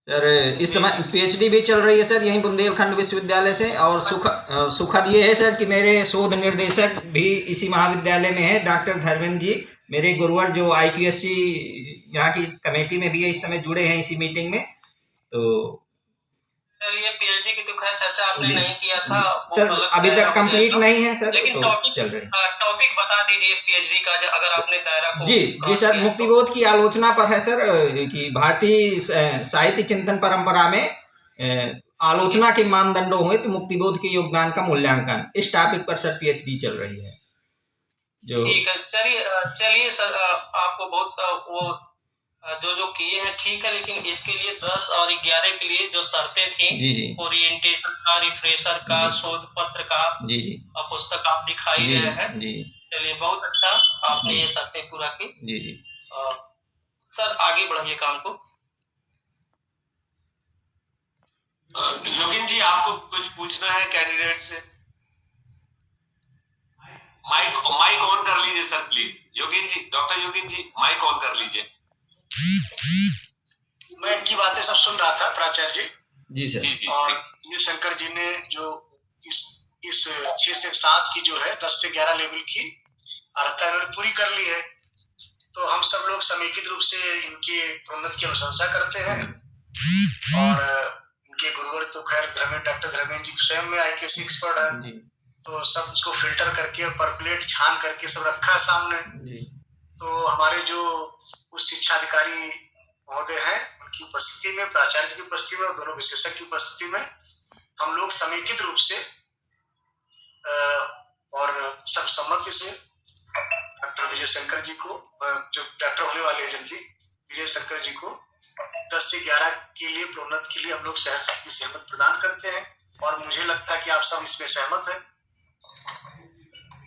Sir इस समय PhD भी चल रही है सर यहीं बुंदेलखंड विश्वविद्यालय से, और सुखद ये है सर कि मेरे शोध निर्देशक भी इसी महाविद्यालय में है, डॉक्टर धर्मेंद्र जी, मेरे गुरुवर, जो आईपीएससी यहाँ की कमेटी में भी है, इस समय जुड़े हैं इसी मीटिंग में। तो सर ये पीएचडी की तो खैर चर्चा आपने नहीं किया था सर, अभी तक कंप्लीट नहीं है सर, लेकिन तो चल रही है। टॉपिक बता दीजिए पीएचडी का, अगर आपने दायरा को। जी सर, मुक्तिबोध की आलोचना पर है सर, कि भारतीय साहित्य चिंतन परंपरा में आलोचना के मानदंडों हुए तो मुक्तिबोध के योगदान का मूल्यांकन, इस टॉपिक पर सर पीएचडी चल रही है। जो ठीक है, चलिए सर, आपको बहुत वो जो किए हैं ठीक है, लेकिन इसके लिए 10 और 11 के लिए जो शर्तें थी, जी ओरिएंटेशन का, रिफ्रेशर का, शोध पत्र का, जी पुस्तक आप दिखाई रहे हैं। जी चलिए, बहुत अच्छा, आपने ये शर्तें पूरा की। जी सर आगे बढ़ाइए काम को। योगिन जी, आपको कुछ पूछना है कैंडिडेट से? माइक ऑन कर लीजिए sir please. Yogin ji, doctor Yogin ji, mic on कर लीजिए। मैं इनकी बातें सब सुन रहा था प्राचार्य जी। जी सर। जी और शंकर जी ने जो इस 6 से 7 की जो है 10 से 11 लेवल की अर्हता इन्होंने पूरी कर ली है, तो हम सब लोग समेकित रूप से इनके प्रोन्नति की अनुशंसा करते हैं। और इनके गुरुवर तो खैर डॉक्टर धर्मेंद्र जी स्वयं में आईपीएससी एक्सपर्ट है, तो सब इसको फिल्टर करके और पर प्लेट छान करके सब रखा है सामने। तो हमारे जो उच्च शिक्षा अधिकारी महोदय हैं, उनकी उपस्थिति में, प्राचार्य की उपस्थिति में और दोनों विशेषज्ञ की उपस्थिति में हम लोग समेकित रूप से और सब सम्मति से डॉक्टर विजय शंकर जी को, जो डॉक्टर होने वाले हैं जल्दी, विजय शंकर जी को 10 से 11 के लिए प्रोन्नत के लिए हम लोग सहमत प्रदान करते हैं। और मुझे लगता है कि आप सब इसमें सहमत हैं।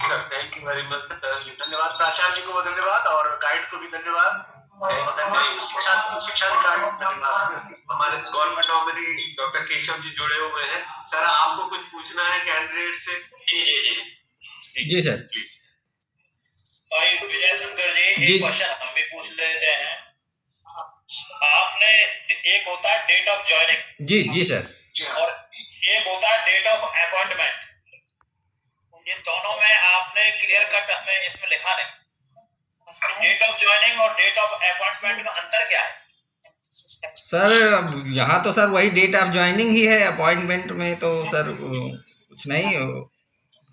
Thank you very much. धन्यवाद प्राचार्य जी को, धन्यवाद, और गाइड को भी धन्यवाद, और धन्यवाद शिक्षा अधिकारी को धन्यवाद। हमारे government nominee doctor Keshav ji जुड़े हुए हैं। सर आपको कुछ पूछना है कैंडिडेट से? जी सर। भाई विजय शंकर जी, एक क्वेश्चन हम भी पूछ लेते हैं। आपने, एक होता है डेट ऑफ ज्वाइनिंग, जी सर, और एक होता है डेट ऑफ अपॉइंटमेंट। इन दोनों में आपने क्लियर कट हमें इसमें लिखा नहीं। डेट ऑफ ज्वाइनिंग और डेट ऑफ अपॉइंटमेंट का अंतर क्या है? सर यहाँ तो सर वही डेट ऑफ ज्वाइनिंग ही है, अपॉइंटमेंट में तो सर कुछ नहीं।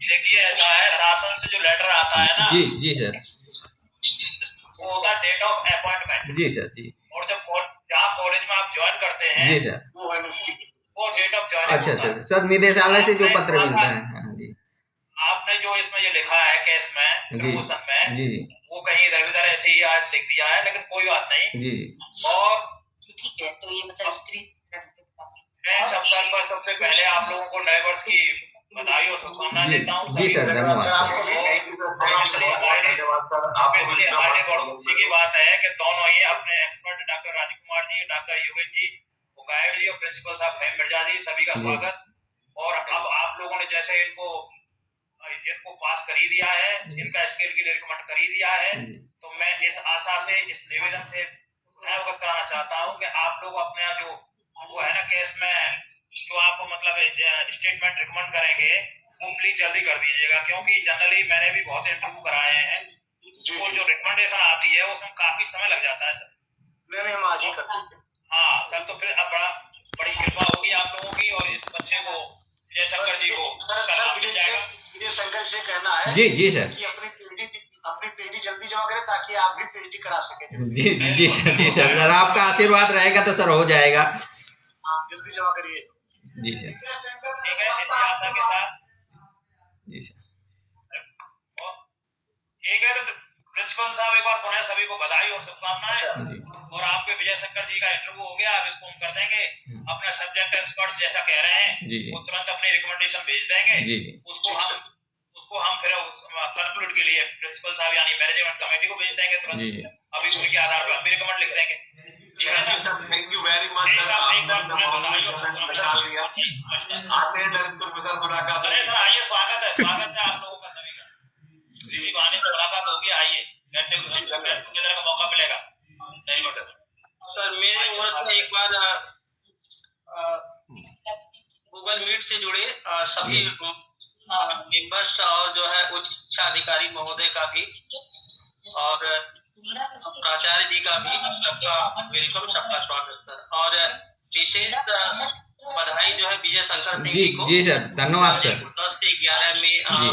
देखिए ऐसा है, शासन से जो लेटर आता है ना, जी सर, वो होता है डेट ऑफ अपॉइंटमेंट। जी सर जी। और जब जहाँ कॉलेज में आप ज्वाइन करते हैं, जी सर, वो डेट ऑफ ज्वाइनिंग। अच्छा सर, निदेशालय से जो पत्र मिलता है। जी, आपने जो इसमें ये लिखा है केस में, प्रमोशन में, जी वो कहीं इधर उधर ऐसे ही आज लिख दिया है, लेकिन कोई बात नहीं। जी। और ठीक है, तो ये मतलब स्त्री अवसर पर सबसे पहले आप लोगों को नए वर्ष की बधाई और शुभकामनाएं देता हूँ। जी सर, धन्यवाद। आगे बड़ी खुशी की बात है कि दोनों ही अपने expert doctor Rajkumar ji, doctor Yogesh ji, guide जी और प्रिंसिपल साहब फहीम मिर्जा जी, सभी का स्वागत। और अब आप लोगों ने जैसे इनको पास कर ही दिया है, इनका स्केल के लिए रिकमेंड कर ही दिया है, तो मैं इस आशा से, इस निवेदन से अवगत कराना चाहता हूँ कि आप लोग अपना जो वो है ना केस में, जो आप मतलब स्टेटमेंट रिकमेंड करेंगे, वो प्लीज जल्दी कर दीजिएगा, क्योंकि जनरली मैंने भी बहुत इंटरव्यू कराए हैं, वो जो रिकमेंडेशन आती है उसमें काफी समय लग जाता है सर। नहीं, हम आज ही कर देंगे। हाँ सर, तो फिर अब बड़ी कृपा होगी आप लोगों की, और इस बच्चे को, विजय शंकर जी को विजय शंकर से कहना है जी सर, कि अपनी पीएचडी जल्दी जमा करें, ताकि आप भी पीएचडी करा सकें। जी सर, आपका आशीर्वाद रहेगा तो सर हो जाएगा। जल्दी जमा करिए। जी सर, ठीक है, इसी आशा के साथ। जी सर, ठीक है, तो प्रिंसिपल साहब एक बार पुनः सभी को बधाई और शुभकामनाएं। और आपके विजय शंकर जी का इंटरव्यू हो गया, अब इसको हम कर देंगे। अपना सब्जेक्ट एक्सपर्ट्स जैसा कह रहे हैं, वो तुरंत अपनी रिकमेंडेशन भेज देंगे। उसको हम फिर कंक्लूड के लिए प्रिंसिपल साहब यानी मैनेजमेंट कमेटी को भेज देंगे तुरंत। अभी उनके आधार पर भी रिकमेंड लिख देंगे। Thank you very much sir, आते हैं प्रोफेसर मुलाकात। अरे सर आइए, स्वागत है आप लोगों का सभी का। जी, बहाने से मुलाकात होगी, आइए, गेट टुगेदर का मौका मिलेगा। सर मेरे वहाँ से एक बार गूगल मीट से जुड़े सभी मेंबर्स और जो है उच्च शिक्षा अधिकारी महोदय का भी और प्राचार्य जी का भी सबका वेलकम, सबका स्वागत सर। और विशेष बधाई जो है विजय शंकर सिंह जी को। जी सर, धन्यवाद सर। 10 से 11 में जी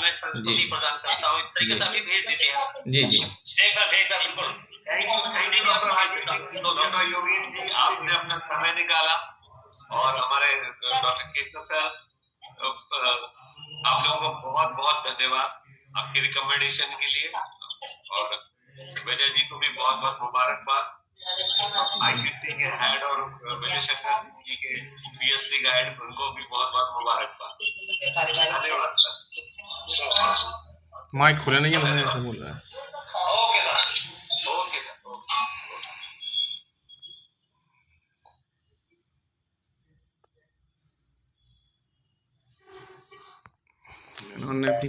मैं संस्कृति प्रदान करता हूँ, इस तरीके से अभी भेज देते हैं। जी जी ठीक सर बिल्कुल। Thank you doctor Yogesh ji, आपने अपना समय निकाला और हमारे डॉक्टर केशव सर, आप लोगों को बहुत बहुत धन्यवाद आपकी रिकमेंडेशन के लिए, और विजय जी को भी बहुत बहुत मुबारकबाद। IQC के हेड और विजय शंकर जी के PhD गाइड, उनको भी बहुत बहुत मुबारकबाद। धन्यवाद सर। माइक खुला नहीं है, ऐसा बोल रहा है। Okay sir. Okay sir, okay. उन्होंने अपनी